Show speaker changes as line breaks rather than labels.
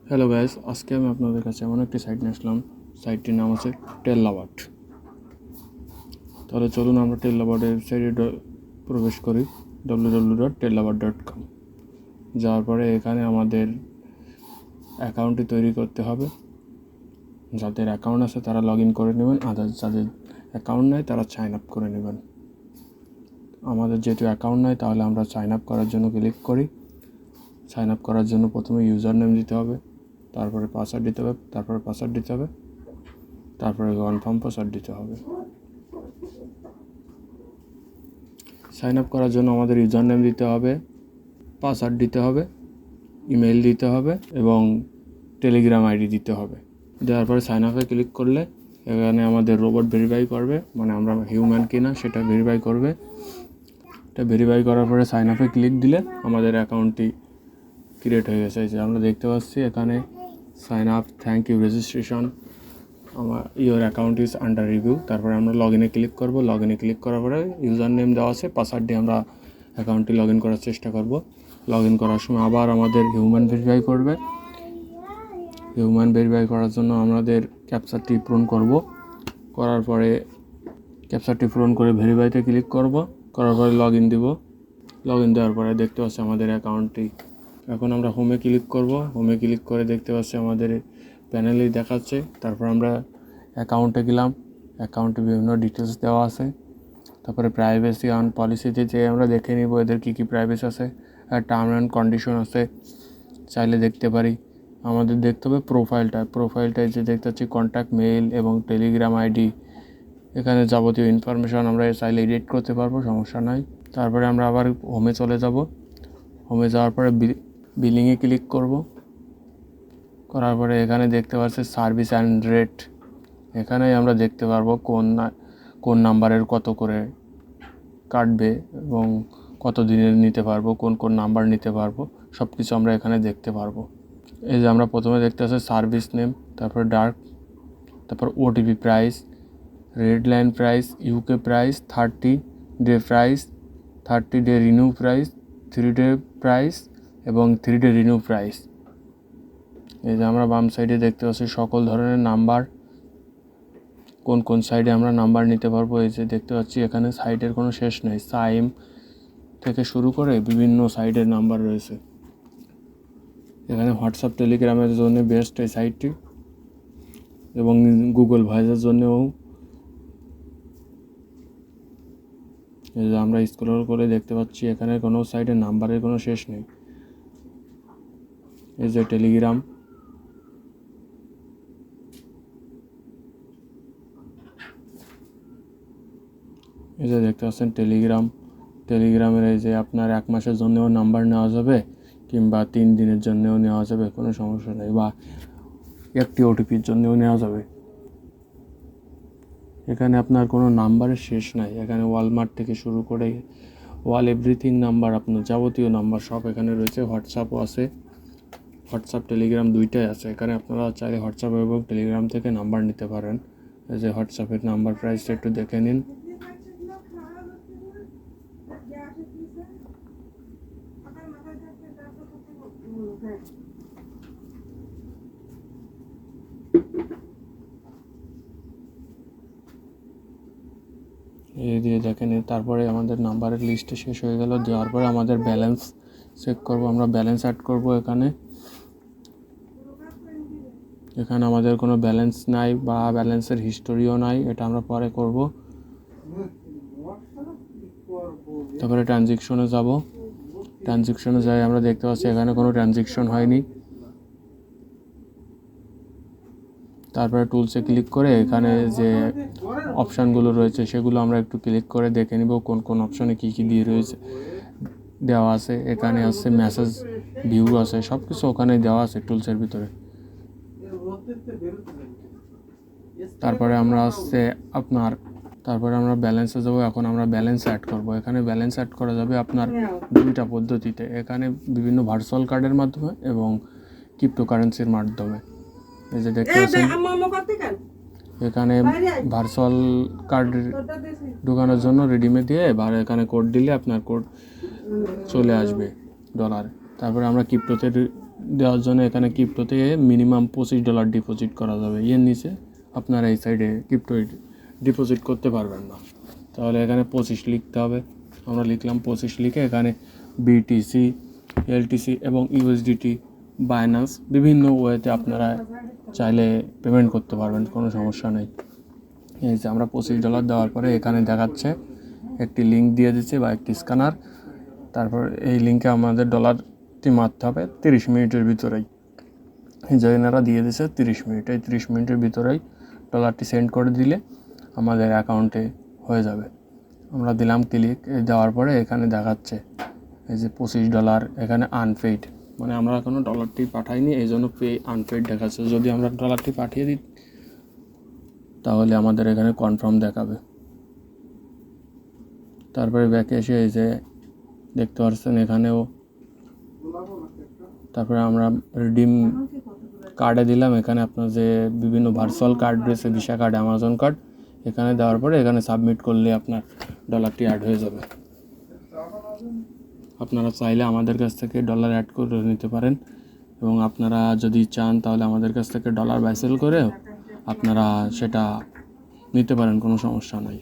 Hello guys, আজকে আমি আপনাদের কাছে এমন একটি সাইট নিয়ে আসলাম। সাইটটির নাম হচ্ছে টেললাবার্ড। তাহলে চলুন আমরা টেললাবার্ডের ওয়েবসাইটে প্রবেশ করি, www.tellabard.com। যাওয়ার পরে এখানে আমাদের অ্যাকাউন্টটি তৈরি করতে হবে। যাদের অ্যাকাউন্ট আছে তারা লগ ইন করে নেবেন, যাদের অ্যাকাউন্ট নেই তারা সাইন আপ করে নেবেন। আমাদের যেহেতু অ্যাকাউন্ট নেই তাহলে আমরা সাইন আপ করার জন্য ক্লিক করি। সাইন আপ করার জন্য প্রথমে ইউজার নেম দিতে হবে, তারপরে পাসওয়ার্ড দিতে হবে, তারপরে কনফার্ম পাসওয়ার্ড দিতে হবে। সাইন আপ করার জন্য আমাদের ইউজার নেম দিতে হবে, পাসওয়ার্ড দিতে হবে, ইমেল দিতে হবে এবং টেলিগ্রাম আইডি দিতে হবে। দেওয়ার পরে সাইন আপে ক্লিক করলে এখানে আমাদের রোবট ভেরিফাই করবে, মানে আমরা হিউম্যান কিনা সেটা ভেরিফাই করবে। এটা ভেরিফাই করার পরে সাইন আপে ক্লিক দিলে আমাদের অ্যাকাউন্টটি ক্রিয়েট হয়ে গেছে। যে আমরা দেখতে পাচ্ছি এখানে sign up, thank you registration, your account is under review. তারপরে আমরা লগ ইনে ক্লিক করব। লগ ইনে ক্লিক করার পরে ইউজার নেম দেওয়া আছে, পাসওয়ার্ড দিয়ে আমরা অ্যাকাউন্টটি লগ ইন করার চেষ্টা করব। লগ ইন করার সময় আবার আমাদের হিউম্যান ভেরিফাই করবে। হিউম্যান ভেরিফাই করার জন্য আমাদের ক্যাপচারটি পূরণ করব। করার পরে ক্যাপচারটি পূরণ করে ভেরিফাইতে ক্লিক করব। করার পরে লগ ইন দিব। লগ ইন দেওয়ার পরে দেখতে পাচ্ছি আমাদের অ্যাকাউন্টটি। এখন আমরা হোমে ক্লিক করব। হোমে ক্লিক করে দেখতে পাচ্ছি আমাদের প্যানেলেই দেখাচ্ছে। তারপর আমরা অ্যাকাউন্টে গেলাম। অ্যাকাউন্টে বিভিন্ন ডিটেলস দেওয়া আছে। তারপরে প্রাইভেসি অন পলিসিতে যে আমরা দেখে নিব এদের কী প্রাইভেসি আছে, আর টার্ম অ্যান্ড কন্ডিশন আছে, চাইলে দেখতে পারি। আমাদের দেখতে হবে প্রোফাইলটায় যে দেখতে পাচ্ছি কন্ট্যাক্ট মেইল এবং টেলিগ্রাম আইডি, এখানে যাবতীয় ইনফরমেশন আমরা চাইলে এডিট করতে পারবো, সমস্যা নাই। তারপরে আমরা আবার হোমে চলে যাব। হোমে যাওয়ার পরে বিলিংয়ে ক্লিক করব। করার পরে এখানে দেখতে পাচ্ছি সার্ভিস অ্যান্ড রেট। এখানেই আমরা দেখতে পারবো কোন নাম্বারের কত করে কাটবে এবং কত দিনের নিতে পারবো, কোন নাম্বার নিতে পারবো, সব কিছু আমরা এখানে দেখতে পারবো। এই যে আমরা প্রথমে দেখতে পাচ্ছি সার্ভিস নেম, তারপর ডার্ক, তারপর OTP price, red line price, UK price, 30 day price, 30 day renew price, 3 day price এবং 3 ডে রিনিউ প্রাইস। এই যে আমরা বাম সাইডে দেখতে পাচ্ছি সকল ধরনের নাম্বার, কোন সাইডে আমরা নাম্বার নিতে পারবো। এই যে দেখতে পাচ্ছি এখানে সাইডের কোনো শেষ নেই, সাইম থেকে শুরু করে বিভিন্ন সাইডের নাম্বার রয়েছে। এখানে হোয়াটসঅ্যাপ টেলিগ্রামের জন্য বেস্ট এই সাইটটি এবং গুগল ভয়েসের জন্যও। এই যে আমরা স্ক্রল করে দেখতে পাচ্ছি এখানে কোনো সাইডে নাম্বারের কোনো শেষ নেই। এই যে টেলিগ্রাম, এই যে দেখতে পাচ্ছেন টেলিগ্রামের এই যে আপনার 1 মাসের জন্যও নাম্বার নেওয়া যাবে কিংবা 3 দিনের জন্যও নেওয়া যাবে, কোনো সমস্যা নেই, বা একটি ওটিপির জন্যও নেওয়া যাবে। এখানে আপনার কোনো নাম্বারের শেষ নাই। এখানে ওয়ালমার্ট থেকে শুরু করে এভরিথিং নাম্বার, আপনার যাবতীয় নাম্বার সব এখানে রয়েছে। হোয়াটসঅ্যাপও আছে, হোয়াটসঅ্যাপ টেলিগ্রাম দুইটাই আছে। এখানে আপনারা চাইলে হোয়াটসঅ্যাপ এবং টেলিগ্রাম থেকে নাম্বার নিতে পারেন। এই যে হোয়াটসঅ্যাপের নাম্বার প্রাইসটা একটু দেখে নিন। এই দিয়ে দেখে নিন। তারপরে আমাদের নাম্বারের লিস্টে শেষ হয়ে গেল। দেওয়ার পরে আমাদের ব্যালেন্স চেক করব, আমরা ব্যালেন্স অ্যাড করব। এখানে আমাদের কোনো ব্যালেন্স নাই বা ব্যালেন্সের হিস্টোরিও নাই, এটা আমরা পরে করব। তারপরে ট্রানজ্যাকশনে যাব। ট্রানজ্যাকশনে যাই আমরা দেখতে পাচ্ছি এখানে কোনো ট্রানজ্যাকশন হয়নি। তারপরে টুলসে ক্লিক করে এখানে যে অপশানগুলো রয়েছে সেগুলো আমরা একটু ক্লিক করে দেখে নিব কোন অপশানে কী দিয়ে রয়েছে দেওয়া আছে। এখানে আছে মেসেজ ভিউ আছে, সব কিছু ওখানে দেওয়া আছে টুলসের ভিতরে। তারপরে আমরা ব্যালেন্সে যাবো। এখন আমরা ব্যালেন্স অ্যাড করব। এখানে ব্যালেন্স অ্যাড করা যাবে আপনার দুইটা পদ্ধতিতে, এখানে বিভিন্ন ভার্চুয়াল কার্ডের মাধ্যমে এবং ক্রিপ্টোকারেন্সির মাধ্যমে। এই যে দেখতে পাচ্ছেন এখানে ভার্চুয়াল কার্ড ঢোকানোর জন্য রিডিমে দিয়ে এখানে কোড দিলে আপনার কোড চলে আসবে ডলার। তারপরে আমরা ক্রিপ্টোতে দেওয়ার জন্য এখানে ক্রিপ্টোতে মিনিমাম $25 ডিপোজিট করা যাবে। এর নিচে আপনারা এই সাইডে ক্রিপ্টো ডিপোজিট করতে পারবেন না। তাহলে এখানে 25 লিখতে হবে। আমরা লিখলাম 25 লিখে এখানে বিটিসি, এলটিসি এবং ইউএসডিটি, বাইন্যান্স বিভিন্ন ওয়েতে আপনারা চাইলে পেমেন্ট করতে পারবেন, কোনো সমস্যা নেই। এই যে আমরা $25 দেওয়ার পরে এখানে দেখাচ্ছে একটি লিঙ্ক দিয়ে দিচ্ছে বা একটি স্ক্যানার। তারপর এই লিঙ্কে আমাদের ডলারটি মারতে হবে 30 মিনিটের ভিতরেই। এই যে এনারা দিয়ে দিচ্ছে 30 মিনিট, এই 30 মিনিটের ভিতরেই ডলারটি সেন্ড করে দিলে আমাদের অ্যাকাউন্টে হয়ে যাবে। আমরা দিলাম ক্লিক, দেওয়ার পরে এখানে দেখাচ্ছে এই যে $25 এখানে আনপেইড, মানে আমরা এখনও ডলারটি পাঠাইনি, এই জন্য পে আনপেইড দেখাচ্ছে। যদি আমরা ডলারটি পাঠিয়ে দিই তাহলে আমাদের এখানে কনফার্ম দেখাবে। তারপরে ব্যাকে এসে এই যে দেখতে পাচ্ছেন এখানেও, তারপরে আমরা রিডিম কার্ডে দিলাম। এখানে আপনার যে বিভিন্ন ভার্চুয়াল কার্ড রয়েছে, ভিসা কার্ড, অ্যামাজন কার্ড, এখানে দেওয়ার পরে এখানে সাবমিট করলে আপনার ডলারটি অ্যাড হয়ে যাবে। আপনারা চাইলে আমাদের কাছ থেকে ডলার অ্যাড করে নিতে পারেন এবং আপনারা যদি চান তাহলে আমাদের কাছ থেকে ডলার বাইসেল করে আপনারা সেটা নিতে পারেন, কোনো সমস্যা নাই।